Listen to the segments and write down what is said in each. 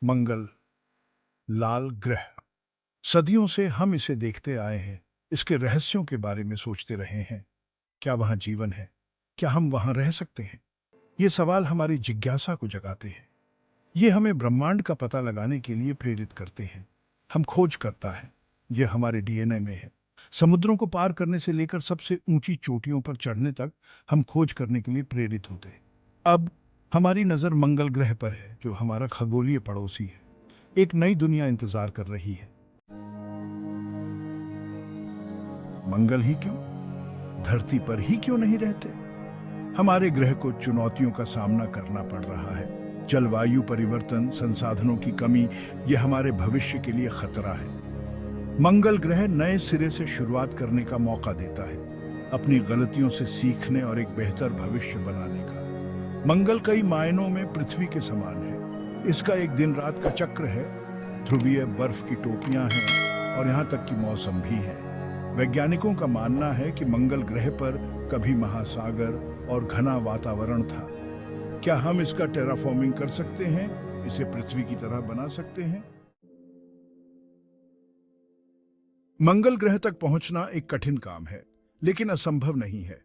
मंगल, लाल ग्रह। सदियों से हम इसे देखते आए हैं, इसके रहस्यों के बारे में सोचते रहे हैं। क्या वहाँ जीवन है? क्या हम वहाँ रह सकते हैं? ये सवाल हमारी जिज्ञासा को जगाते हैं। ये हमें ब्रह्मांड का पता लगाने के लिए प्रेरित करते हैं। हम खोज करता है। ये हमारे डीएनए में है। समुद्रों को पार करने से लेकर सबसे ऊंची चोटियों पर चढ़ने तक हम खोज करने के लिए प्रेरित होते हैं। अब हमारी नजर मंगल ग्रह पर है, जो हमारा खगोलीय पड़ोसी है। एक नई दुनिया इंतजार कर रही है। मंगल ही क्यों? धरती पर ही क्यों नहीं रहते? हमारे ग्रह को चुनौतियों का सामना करना पड़ रहा है। जलवायु परिवर्तन, संसाधनों की कमी, यह हमारे भविष्य के लिए खतरा है। मंगल ग्रह नए सिरे से शुरुआत करने का मौका देता है, अपनी गलतियों से सीखने और एक बेहतर भविष्य बनाने का। मंगल कई मायनों में पृथ्वी के समान है। इसका एक दिन रात का चक्र है, ध्रुवीय बर्फ की टोपियां हैं और यहाँ तक कि मौसम भी है। वैज्ञानिकों का मानना है कि मंगल ग्रह पर कभी महासागर और घना वातावरण था। क्या हम इसका टेराफॉर्मिंग कर सकते हैं, इसे पृथ्वी की तरह बना सकते हैं? मंगल ग्रह तक पहुंचना एक कठिन काम है, लेकिन असंभव नहीं है।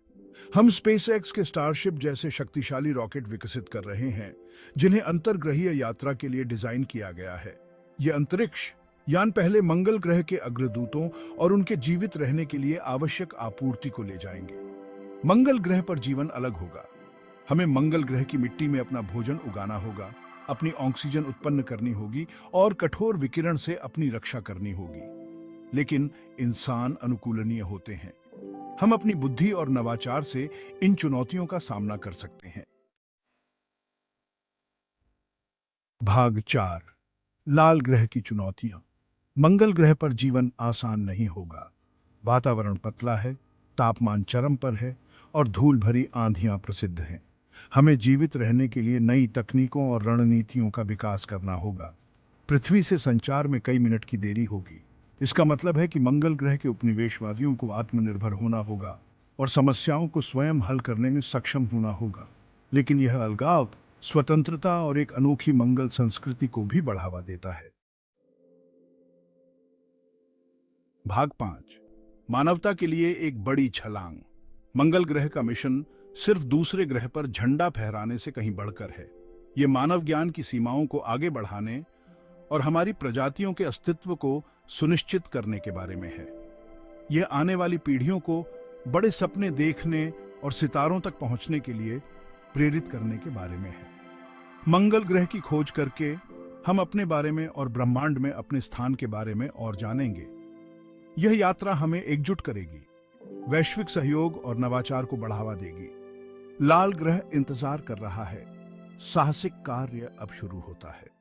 हम स्पेसएक्स के स्टारशिप जैसे शक्तिशाली रॉकेट विकसित कर रहे हैं, जिन्हें अंतर्ग्रहीय यात्रा के लिए डिजाइन किया गया है। ये अंतरिक्ष यान पहले मंगल ग्रह के अग्रदूतों और उनके जीवित रहने के लिए आवश्यक आपूर्ति को ले जाएंगे। मंगल ग्रह पर जीवन अलग होगा। हमें मंगल ग्रह की मिट्टी में अपना भोजन उगाना होगा, अपनी ऑक्सीजन उत्पन्न करनी होगी और कठोर विकिरण से अपनी रक्षा करनी होगी। लेकिन इंसान अनुकूलनीय होते हैं। हम अपनी बुद्धि और नवाचार से इन चुनौतियों का सामना कर सकते हैं। भाग 4, लाल ग्रह की चुनौतियां। मंगल ग्रह पर जीवन आसान नहीं होगा। वातावरण पतला है, तापमान चरम पर है और धूल भरी आंधियां प्रसिद्ध हैं। हमें जीवित रहने के लिए नई तकनीकों और रणनीतियों का विकास करना होगा। पृथ्वी से संचार में कई मिनट की देरी होगी। इसका मतलब है कि मंगल ग्रह के उपनिवेशवादियों को आत्मनिर्भर होना होगा और समस्याओं को स्वयं हल करने में सक्षम होना होगा। लेकिन यह अलगाव, स्वतंत्रता और एक अनोखी मंगल संस्कृति को भी बढ़ावा देता है। भाग 5, मानवता के लिए एक बड़ी छलांग। मंगल ग्रह का मिशन सिर्फ दूसरे ग्रह पर झंडा फहराने से कहीं बढ़कर है। ये मानव ज्ञान की सीमाओं को आगे बढ़ाने और हमारी प्रजातियों के अस्तित्व को सुनिश्चित करने के बारे में है। यह आने वाली पीढ़ियों को बड़े सपने देखने और सितारों तक पहुंचने के लिए प्रेरित करने के बारे में है। मंगल ग्रह की खोज करके हम अपने बारे में और ब्रह्मांड में अपने स्थान के बारे में और जानेंगे। यह यात्रा हमें एकजुट करेगी, वैश्विक सहयोग और नवाचार को बढ़ावा देगी। लाल ग्रह इंतजार कर रहा है। साहसिक कार्य अब शुरू होता है।